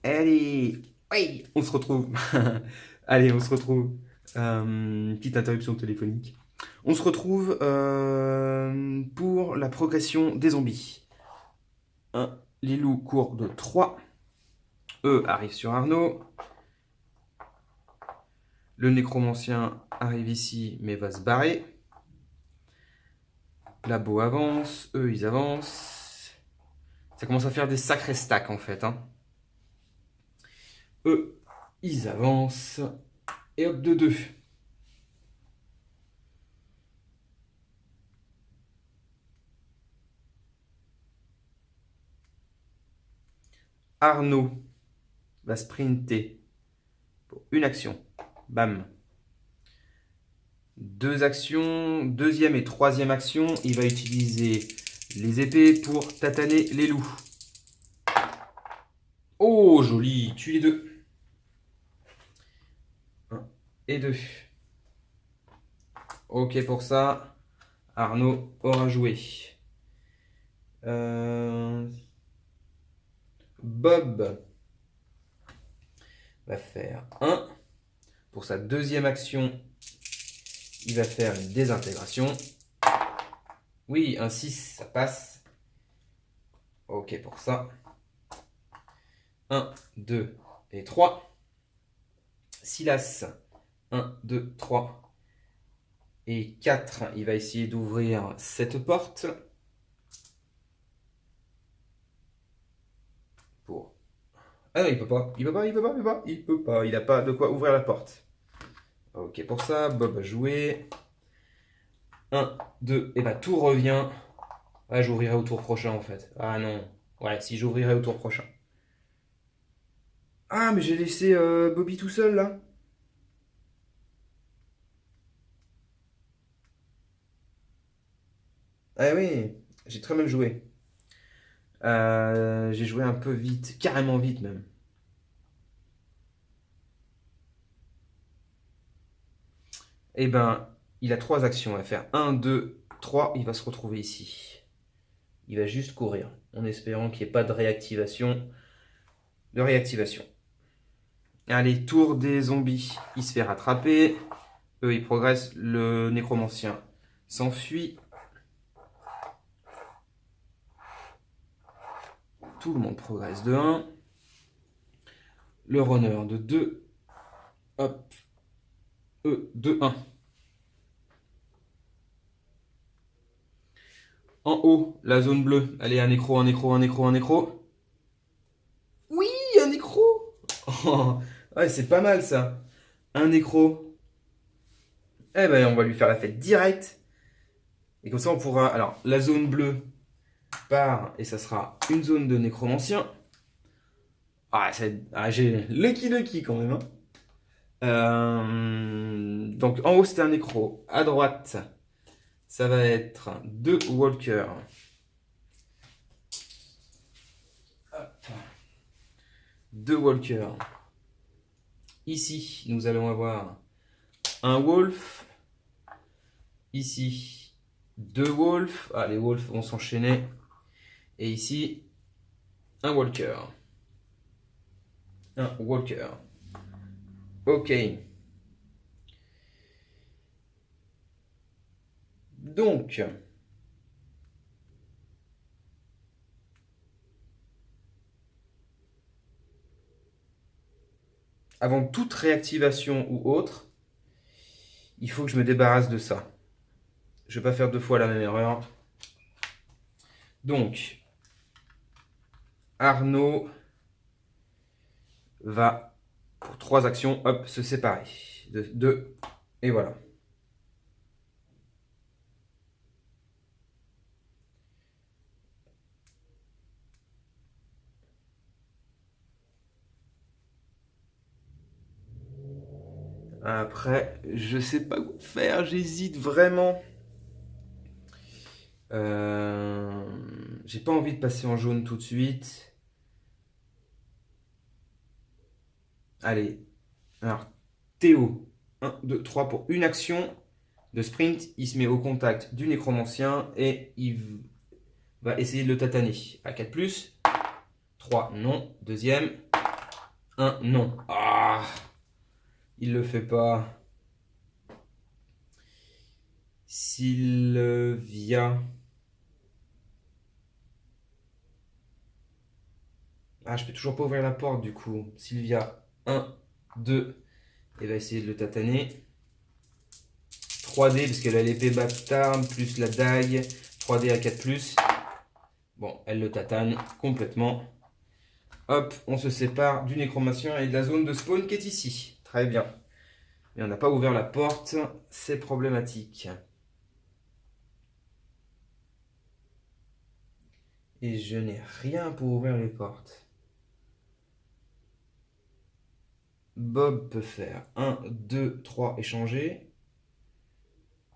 Allez, oui, on se retrouve. Allez, on se retrouve. Petite interruption téléphonique. On se retrouve pour la progression des zombies. Les loups courent de 3. Eux arrivent sur Arnaud. Le nécromancien arrive ici, mais va se barrer. Labo avance. Eux, ils avancent. Ça commence à faire des sacrés stacks, en fait. Eux, ils avancent. Et hop, de 2. Arnaud va sprinter pour une action. Bam. 2 actions. Deuxième et troisième action, il va utiliser les épées pour tataner les loups. Oh, joli. Tue les 2. 1 et 2. Ok pour ça. Arnaud aura joué. Bob va faire 1. Pour sa deuxième action, il va faire une désintégration. Oui, un 6, ça passe. Ok pour ça. 1, 2 et 3. Silas, 1, 2, 3 et 4. Il va essayer d'ouvrir cette porte. Pour... Ah non, il peut pas. Il peut pas. Il n'a pas de quoi ouvrir la porte. Ok pour ça, Bob a joué. 1, 2, et bah tout revient. Ouais, j'ouvrirai au tour prochain en fait. Ah non. Ouais, si j'ouvrirai au tour prochain. Ah, mais j'ai laissé Bobby tout seul là. Ah oui, j'ai très mal joué. J'ai joué un peu vite, carrément vite même. Eh ben, il a 3 actions à faire. 1, 2, 3, il va se retrouver ici. Il va juste courir, en espérant qu'il n'y ait pas de réactivation. Allez, tour des zombies. Il se fait rattraper. Eux, ils progressent. Le nécromancien s'enfuit. Tout le monde progresse de 1. Le runner de 2. Hop. Eux, de 1. En haut, la zone bleue. Allez, un nécro. Oui, un nécro. Oh, ouais, c'est pas mal ça. Un nécro. Eh ben, on va lui faire la fête directe. Et comme ça, on pourra... Alors, la zone bleue part et ça sera une zone de nécromancien. J'ai lucky quand même. Donc, en haut, c'était un nécro. À droite, ça va être 2 walkers. 2 walkers. Ici, nous allons avoir un wolf. Ici, 2 wolves. Ah, les wolves vont s'enchaîner. Et ici, un walker. Un walker. Ok. Donc, avant toute réactivation ou autre, il faut que je me débarrasse de ça. Je ne vais pas faire 2 fois la même erreur. Donc, Arnaud va, pour 3 actions, hop, se séparer. De 2, et voilà. Après, je sais pas quoi faire, j'hésite vraiment. J'ai pas envie de passer en jaune tout de suite. Allez, alors Théo, 1, 2, 3 pour une action de sprint. Il se met au contact du nécromancien et il va essayer de le tataner. À 4+, 3 non, deuxième, 1, non. Ah, il le fait pas. Sylvia. Ah, je peux toujours pas ouvrir la porte du coup. Sylvia, 1, 2. Elle va essayer de le tataner. 3D parce qu'elle a l'épée bâtard plus la dague. 3D à 4+. Bon, elle le tatane complètement. Hop, on se sépare du nécromancien et de la zone de spawn qui est ici. Très bien. Mais on n'a pas ouvert la porte, c'est problématique. Et je n'ai rien pour ouvrir les portes. Bob peut faire 1, 2, 3, échanger.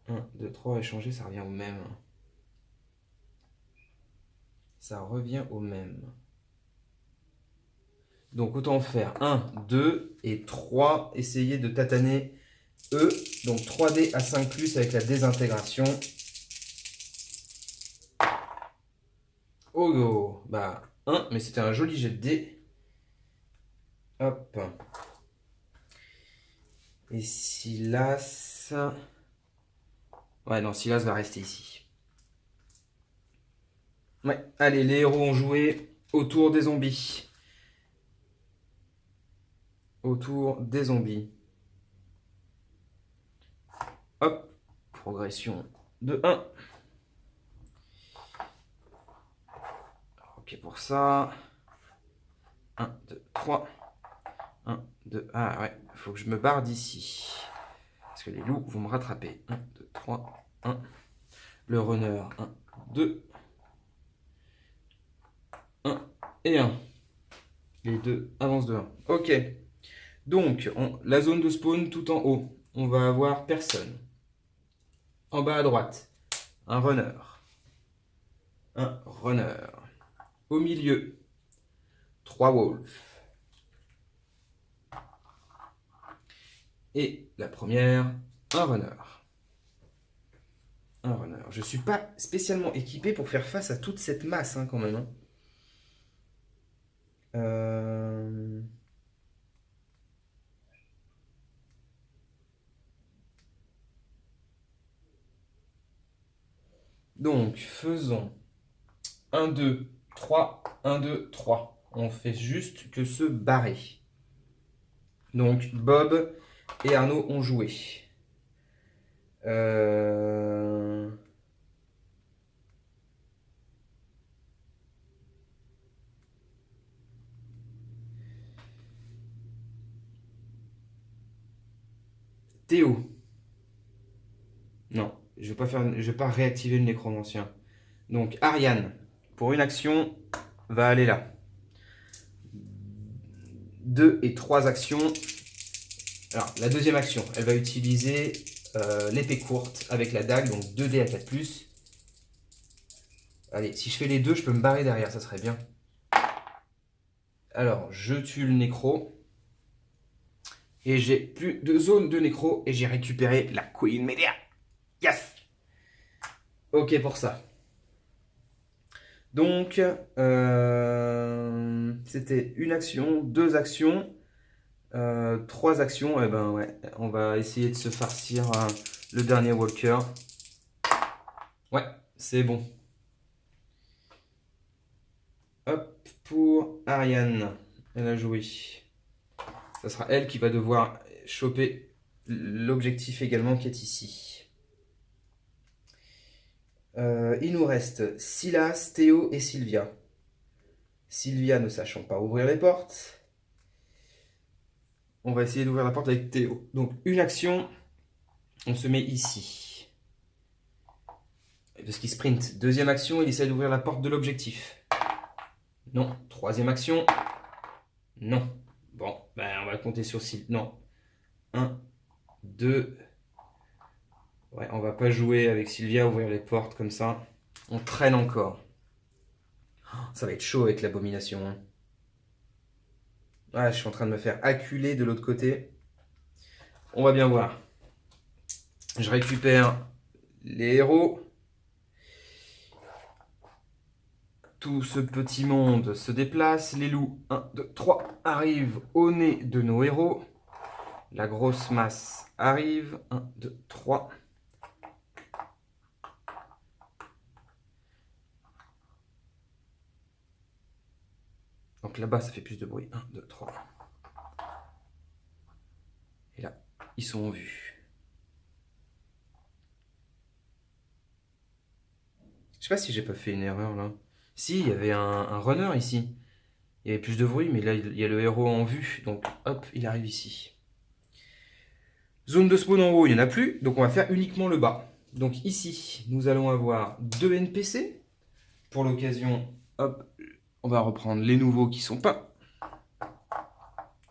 1, 2, 3, échanger, ça revient au même. Ça revient au même. Donc autant faire 1, 2 et 3. Essayer de tataner E. Donc 3D à 5+ avec la désintégration. Oh, bah 1, mais c'était un joli jet de dés. Hop. Et Silas... Ouais, non, Silas va rester ici. Ouais, allez, les héros ont joué autour des zombies. Autour des zombies. Hop, progression de 1. Ok pour ça. 1, 2, 3. 1, 2, ah ouais, il faut que je me barre d'ici. Parce que les loups vont me rattraper. 1, 2, 3, 1. Le runner, 1, 2. 1 et 1. Les deux avancent de 1. Ok. Donc, la zone de spawn tout en haut. On va avoir personne. En bas à droite, un runner. Un runner. Au milieu, 3 wolves. Et la première, un runner. Un runner. Je ne suis pas spécialement équipé pour faire face à toute cette masse hein, quand même. Hein. Donc, faisons 1, 2, 3, 1, 2, 3. On fait juste que se barrer. Donc, Bob et Arnaud ont joué. Théo. Non, je vais pas réactiver le nécromancien. Donc, Ariane, pour une action, va aller là. 2 et 3 actions. Alors, la deuxième action, elle va utiliser l'épée courte avec la dague, donc 2D à 4+. Allez, si je fais les deux, je peux me barrer derrière, ça serait bien. Alors, je tue le nécro. Et j'ai plus de zone de nécro et j'ai récupéré la Queen Media. Yes! Ok pour ça. Donc, c'était une action, 2 actions, 3 actions. Et ben ouais, on va essayer de se farcir le dernier walker. Ouais, c'est bon. Hop, pour Ariane, elle a joué. Ça sera elle qui va devoir choper l'objectif également qui est ici. Il nous reste Silas, Théo et Sylvia. Sylvia ne sachant pas ouvrir les portes. On va essayer d'ouvrir la porte avec Théo. Donc une action, on se met ici. Parce qu'il sprint. Deuxième action, il essaie d'ouvrir la porte de l'objectif. Non. Troisième action. Non. Bon, ben on va compter sur Sylvia. Non. 1, 2. Ouais, on va pas jouer avec Sylvia, ouvrir les portes comme ça. On traîne encore. Ça va être chaud avec l'abomination. Hein. Ah, je suis en train de me faire acculer de l'autre côté. On va bien voir. Je récupère les héros. Tout ce petit monde se déplace. Les loups, 1, 2, 3, arrivent au nez de nos héros. La grosse masse arrive. 1, 2, 3. Donc là-bas, ça fait plus de bruit. 1, 2, 3. Et là, ils sont en vue. Je sais pas si j'ai pas fait une erreur là. Si, il y avait un runner ici. Il y avait plus de bruit, mais là, il y a le héros en vue. Donc, hop, il arrive ici. Zone de spawn en haut, il n'y en a plus. Donc, on va faire uniquement le bas. Donc, ici, nous allons avoir 2 NPC. Pour l'occasion, hop, on va reprendre les nouveaux qui sont pas.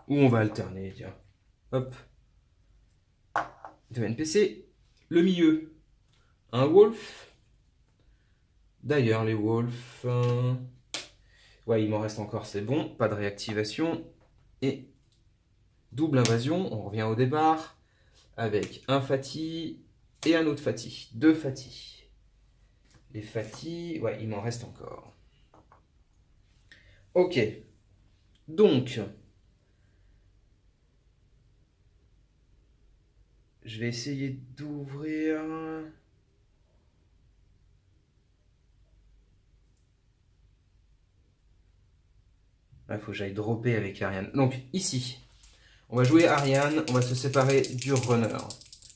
Ou on va alterner, tiens. Hop. 2 NPC. Le milieu, un wolf. D'ailleurs, les wolves... Ouais, il m'en reste encore, c'est bon. Pas de réactivation. Et double invasion, on revient au départ. Avec un Fati et un autre Fati. 2 Fati. Les Fati, ouais, il m'en reste encore. Ok. Donc, je vais essayer d'ouvrir... Il faut que j'aille dropper avec Ariane. Donc, ici, on va jouer Ariane. On va se séparer du runner.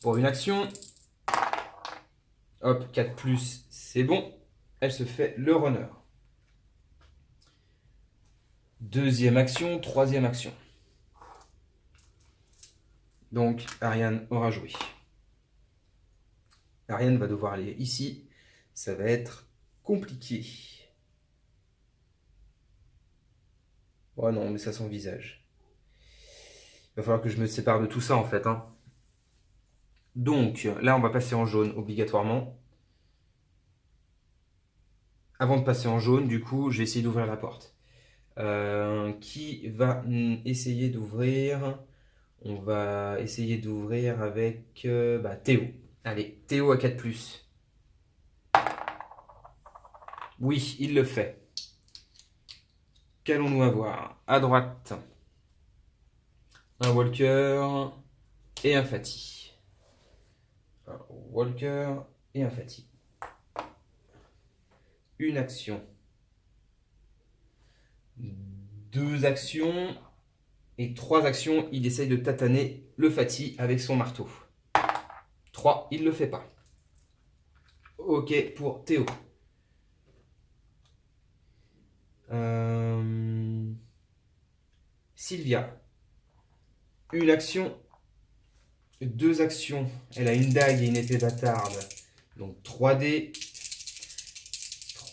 Pour une action, hop, 4+, c'est bon. Elle se fait le runner. Deuxième action, troisième action. Donc, Ariane aura joué. Ariane va devoir aller ici. Ça va être compliqué. Oh non, mais ça, son visage. Il va falloir que je me sépare de tout ça, en fait. Hein. Donc, là, on va passer en jaune, obligatoirement. Avant de passer en jaune, du coup, je vais essayer d'ouvrir la porte. Qui va essayer d'ouvrir? On va essayer d'ouvrir avec Théo. Allez, Théo à 4+. Oui, il le fait. Qu'allons-nous avoir? À droite, un Walker et un Fati. Un Walker et un Fati. Une action. 2 actions. Et 3 actions, il essaye de tataner le Fati avec son marteau. 3, il ne le fait pas. Ok pour Théo. Sylvia. Une action. 2 actions. Elle a une dague et une épée bâtarde. Donc 3D.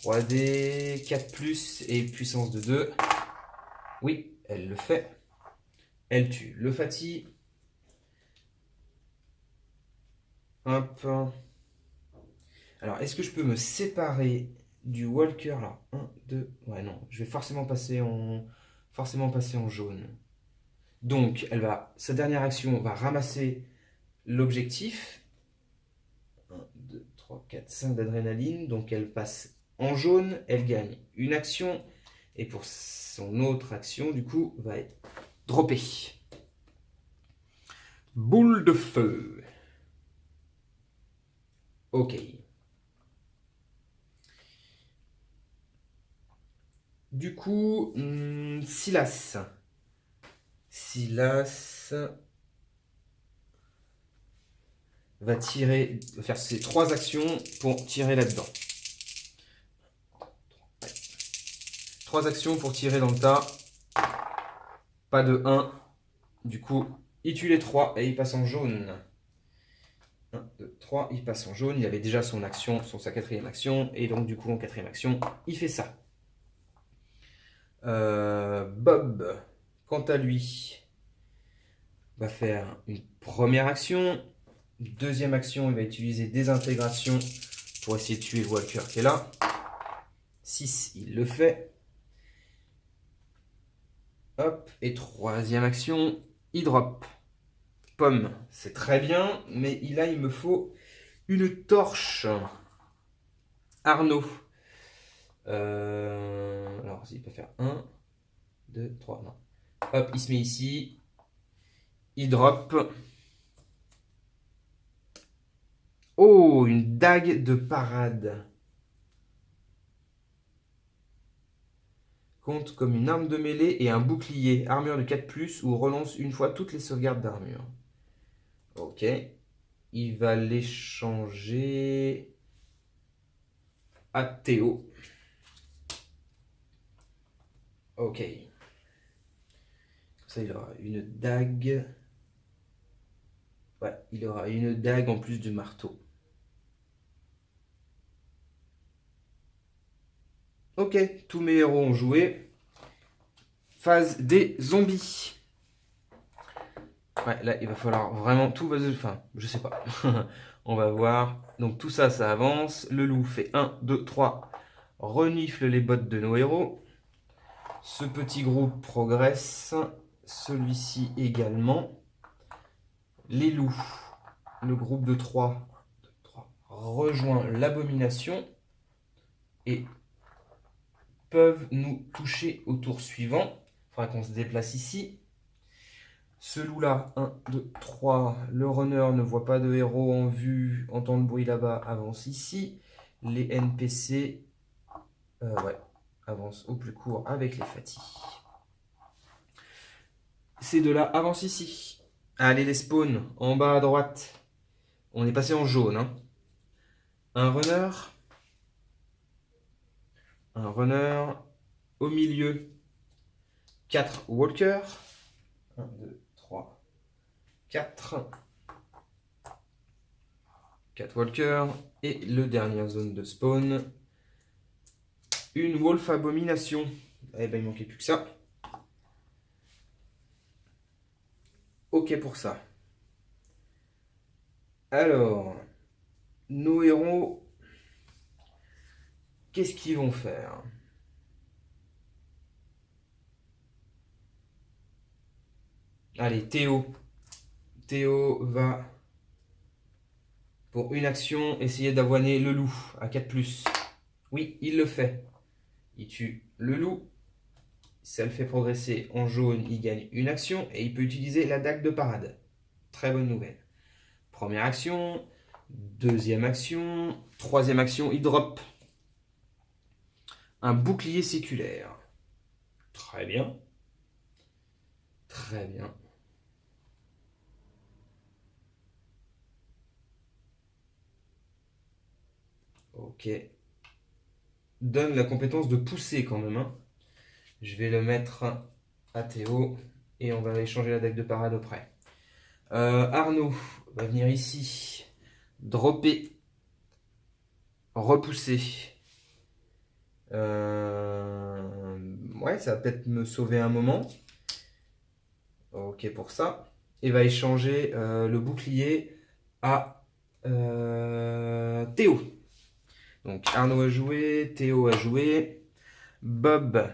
3D. 4+, et puissance de 2. Oui, elle le fait. Elle tue le Fati. Hop. Alors, est-ce que je peux me séparer du Walker là? 1, 2. Ouais, non. Je vais forcément passer en jaune. Donc, sa dernière action va ramasser l'objectif. 1, 2, 3, 4, 5 d'adrénaline. Donc, elle passe en jaune. Elle gagne une action. Et pour son autre action, du coup, va être droppée. Boule de feu. Ok. Du coup, Silas. Silas va faire ses 3 actions pour tirer là-dedans. 3 actions pour tirer dans le tas. Pas de 1. Du coup, il tue les 3 et il passe en jaune. 1, 2, 3, il passe en jaune. Il avait déjà sa 4e action. Et donc, du coup, en 4e action, il fait ça. Bob, quant à lui, va faire une première action. Deuxième action, il va utiliser désintégration pour essayer de tuer le Walker qui est là. 6, il le fait. Hop, et troisième action, il drop. Pomme, c'est très bien, mais là, il me faut une torche. Arnaud. Alors, il peut faire 1, 2, 3, non. Hop, il se met ici. Il drop. Oh, une dague de parade. Compte comme une arme de mêlée et un bouclier. Armure de 4+, ou relance une fois toutes les sauvegardes d'armure. Ok. Il va l'échanger à Théo. Ok. Ça, il aura une dague. Ouais, il aura une dague en plus du marteau. Ok, tous mes héros ont joué. Phase des zombies. Ouais, là, il va falloir vraiment tout... Enfin, je sais pas. On va voir. Donc tout ça, ça avance. Le loup fait 1, 2, 3. Renifle les bottes de nos héros. Ce petit groupe progresse. Celui-ci également. Les loups. Le groupe de 3 rejoint l'abomination. Et peuvent nous toucher au tour suivant. Il faudra qu'on se déplace ici. Ce loup-là, 1, 2, 3. Le runner ne voit pas de héros en vue, entend le bruit là-bas, avance ici. Les NPC avancent au plus court avec les fatigues. Ces deux-là avancent ici. Allez, les spawns, en bas à droite. On est passé en jaune. Hein. Un runner au milieu. 4 walkers. 1, 2, 3, 4. 4 walkers. Et le dernière zone de spawn. Une wolf abomination. Eh ben, il manquait plus que ça. Ok pour ça. Alors, nos héros, qu'est-ce qu'ils vont faire? Allez, Théo. Théo va, pour une action, essayer d'avoiner le loup à 4+. Oui, il le fait. Il tue le loup. Ça le fait progresser en jaune. Il gagne une action et il peut utiliser la dague de parade. Très bonne nouvelle. Première action. Deuxième action. Troisième action, il drop un bouclier séculaire. Très bien. Très bien. Ok. Donne la compétence de pousser quand même. Hein. Je vais le mettre à Théo et on va échanger la dague de parade auprès. Arnaud va venir ici. Dropper. Repousser. Ouais, ça va peut-être me sauver un moment. Ok pour ça. Et va échanger le bouclier à Théo. Donc Arnaud a joué, Théo a joué, Bob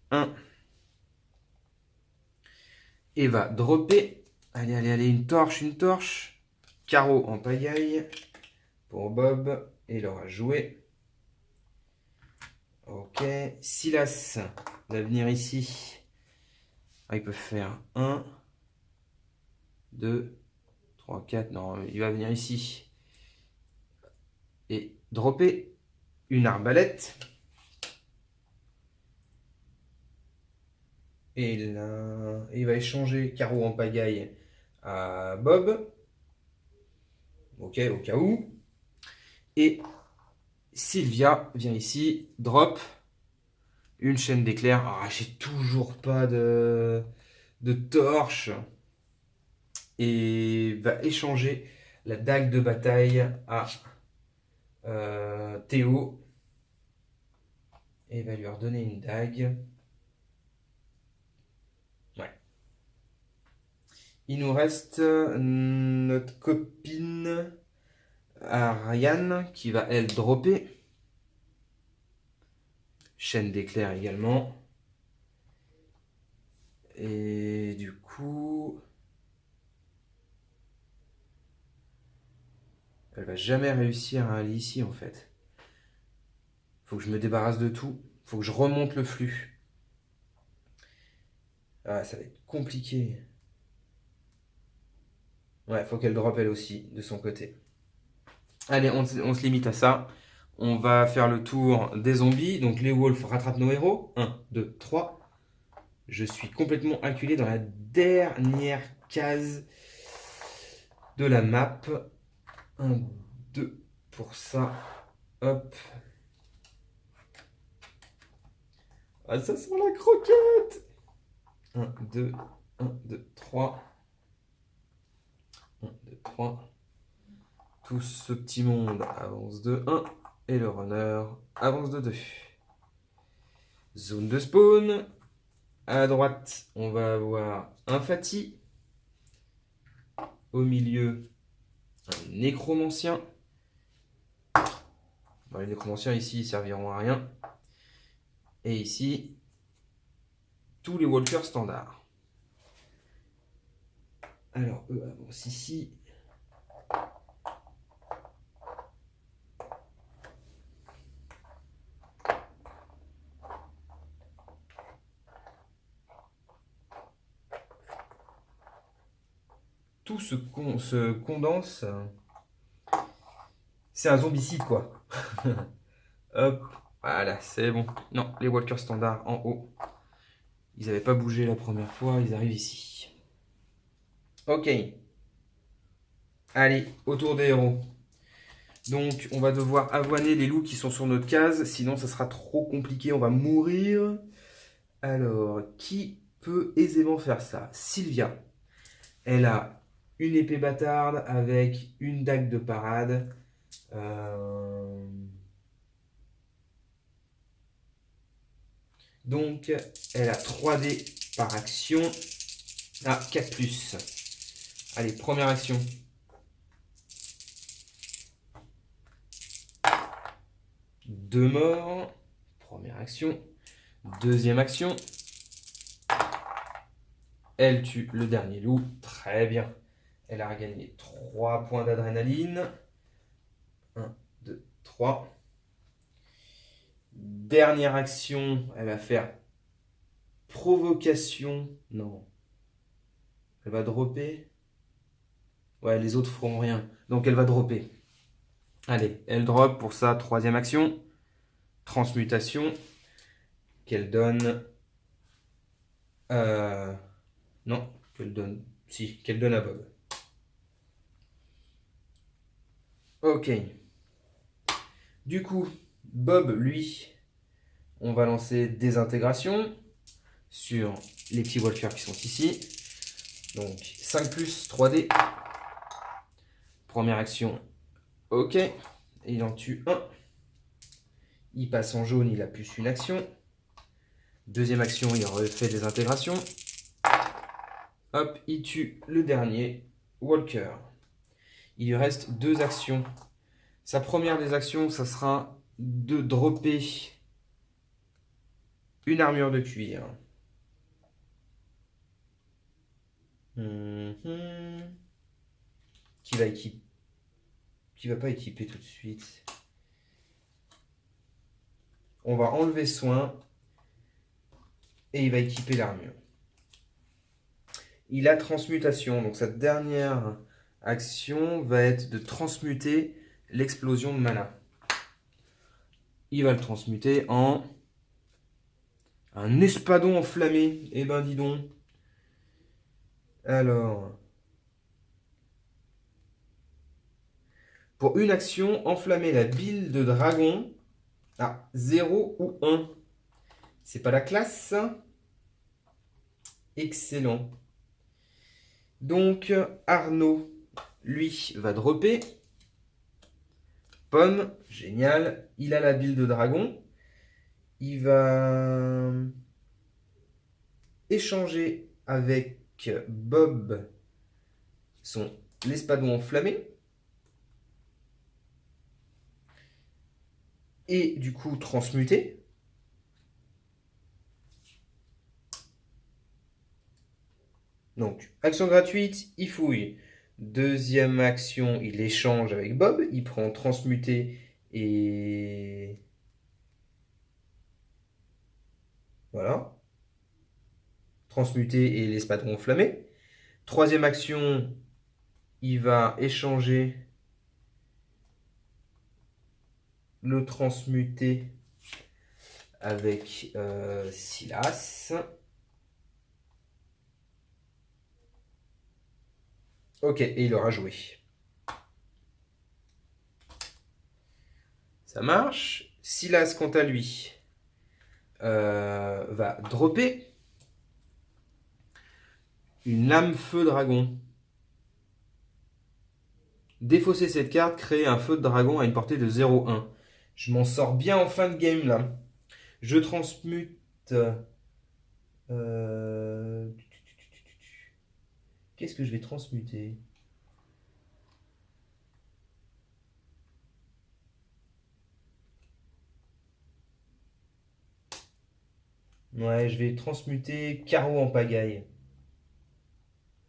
1 et va dropper. Allez, allez, allez, une torche. Carreau en pagaille pour Bob et il aura joué. Ok, Silas va venir ici. Ah, il peut faire 1, 2, 3, 4. Non, il va venir ici et dropper une arbalète. Et là, il va échanger carreau en pagaille à Bob. Ok, au cas où. Et Sylvia vient ici, drop une chaîne d'éclairs. Ah, j'ai toujours pas de torche. Et va échanger la dague de bataille à Théo. Et va lui redonner une dague. Ouais. Il nous reste notre copine Ariane qui va elle dropper. Chaîne d'éclairs également. Et du coup, elle va jamais réussir à aller ici en fait. Faut que je me débarrasse de tout. Faut que je remonte le flux. Ah, ça va être compliqué. Ouais, faut qu'elle drop elle aussi, de son côté. Allez, on se limite à ça. On va faire le tour des zombies. Donc les wolves rattrapent nos héros. 1, 2, 3. Je suis complètement acculé dans la dernière case de la map. 1, 2 pour ça. Hop. Ah, ça sent la croquette. 1, 2, 1, 2, 3. 1, 2, 3. Tout ce petit monde avance de 1. Et le runner avance de 2. Zone de spawn. À droite, on va avoir un Fati. Au milieu, un nécromancien. Bon, les nécromanciens ici, ils serviront à rien. Et ici, tous les walkers standards. Alors, eux avancent ici. Tout se condense. C'est un zombicide, quoi. Hop, voilà, c'est bon. Non, les walkers standards en haut. Ils n'avaient pas bougé la première fois, ils arrivent ici. Ok. Allez, autour des héros. Donc, on va devoir avoiner les loups qui sont sur notre case, sinon ça sera trop compliqué, on va mourir. Alors, qui peut aisément faire ça? Sylvia. Elle a une épée bâtarde avec une dague de parade. Donc, elle a 3D par action. Ah, 4+. Allez, première action. Deux morts. Première action. Deuxième action. Elle tue le dernier loup. Très bien. Elle a gagné 3 points d'adrénaline. 1, 2, 3. Dernière action, elle va faire provocation. Non. Elle va dropper. Ouais, les autres feront rien. Donc elle va dropper. Allez, elle drop pour sa troisième action. Transmutation. Qu'elle donne... Non, qu'elle donne... Si, qu'elle donne à Bob. Ok. Du coup, Bob, lui, on va lancer désintégration sur les petits walkers qui sont ici. Donc 5+, 3D. Première action, ok. Il en tue un. Il passe en jaune, il a plus une action. Deuxième action, il refait des intégrations. Hop, il tue le dernier walker. Il lui reste 2 actions. Sa première des actions, ça sera de dropper une armure de cuir. Qui va pas équiper tout de suite. On va enlever soin et il va équiper l'armure. Il a transmutation, donc sa dernière action va être de transmuter l'explosion de mana. Il va le transmuter en un espadon enflammé. Eh ben dis donc. Alors, pour une action, enflammer la bile de dragon à 0 ou 1. C'est pas la classe, ça? Excellent. Donc, Arnaud, lui, va dropper. Pomme, génial. Il a la bile de dragon. Il va échanger avec Bob l'espadon enflammé. Et du coup, transmuter. Donc, action gratuite, il fouille. Deuxième action, il échange avec Bob. Il prend transmuter et Voilà. Transmuter et l'espadron enflammé. Troisième action, il va échanger le transmuter avec Silas. Ok, et il aura joué. Ça marche. Silas, quant à lui, va dropper une lame feu dragon. Défausser cette carte, créer un feu de dragon à une portée de 0,1. Je m'en sors bien en fin de game là. Je transmute. Qu'est-ce que je vais transmuter? Ouais, je vais transmuter carreau en pagaille.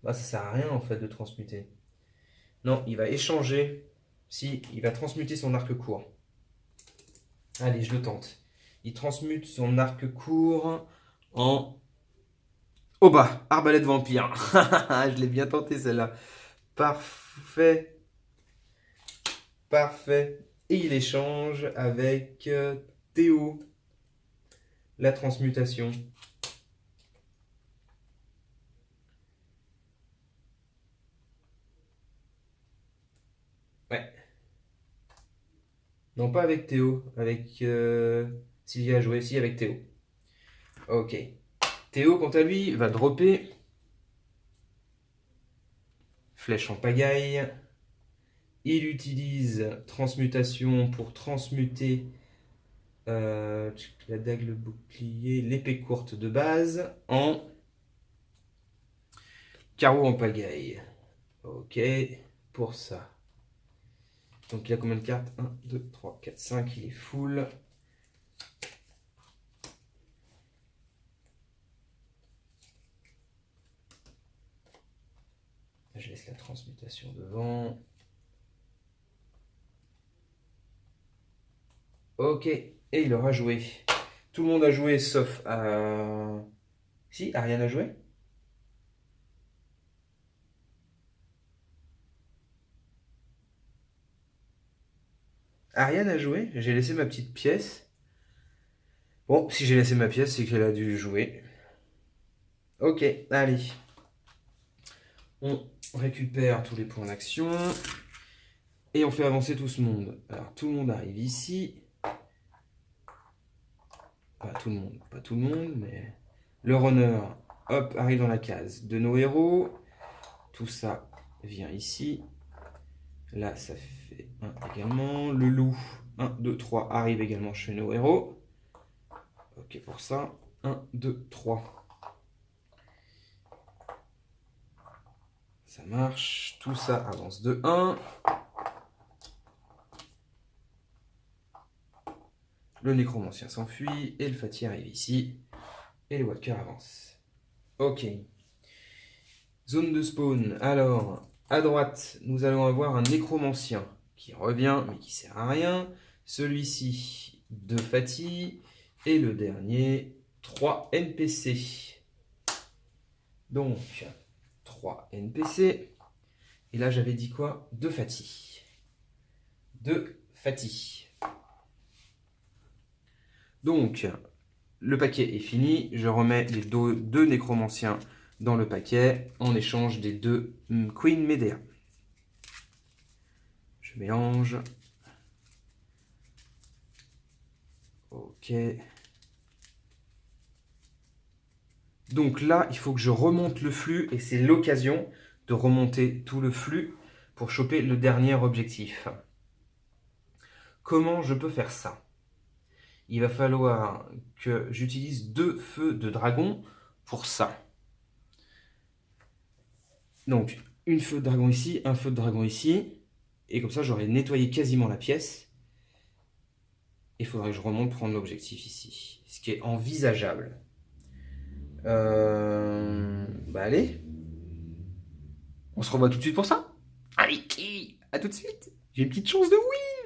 Bah, ça sert à rien en fait de transmuter. Non, il va échanger. Si, il va transmuter son arc court. Allez, je le tente. Il transmute son arc court en... Oh bah, arbalète vampire. Je l'ai bien tenté celle-là. Parfait. Parfait. Et il échange avec Théo. La transmutation. Ouais. Non, pas avec Théo. Avec Sylvia a joué. Si, avec Théo. Ok. Théo, quant à lui, va dropper flèche en pagaille. Il utilise transmutation pour transmuter la dague, le bouclier, l'épée courte de base en carreau en pagaille. Ok, pour ça. Donc il a combien de cartes? 1, 2, 3, 4, 5, il est full. Je laisse la transmutation devant. Ok, et il aura joué. Tout le monde a joué sauf... Si, Ariane a joué? Ariane a joué? J'ai laissé ma petite pièce. Bon, si j'ai laissé ma pièce, c'est qu'elle a dû jouer. Ok, allez. On récupère tous les points d'action. Et on fait avancer tout ce monde. Alors, tout le monde arrive ici. Pas tout le monde, mais... Le runner, hop, arrive dans la case de nos héros. Tout ça vient ici. Là, ça fait 1 également. Le loup, 1, 2, 3, arrive également chez nos héros. Ok pour ça. 1, 2, 3. Ça marche. Tout ça avance de 1. Le nécromancien s'enfuit. Et le Fati arrive ici. Et le walker avance. Ok. Zone de spawn. Alors, à droite, nous allons avoir un nécromancien qui revient, mais qui sert à rien. Celui-ci, 2 Fati. Et le dernier, 3 NPC. Donc, 3 NPC. Et là, j'avais dit quoi? 2 Fati. 2 Fati. Donc, le paquet est fini. Je remets les deux nécromanciens dans le paquet en échange des 2 Queen Medea. Je mélange. Ok. Donc là, il faut que je remonte le flux et c'est l'occasion de remonter tout le flux pour choper le dernier objectif. Comment je peux faire ça? Il va falloir que j'utilise 2 feux de dragon pour ça. Donc, une feu de dragon ici, un feu de dragon ici. Et comme ça, j'aurai nettoyé quasiment la pièce. Il faudrait que je remonte prendre l'objectif ici. Ce qui est envisageable. Bah allez. On se revoit tout de suite pour ça. Allez, à tout de suite. J'ai une petite chance de oui.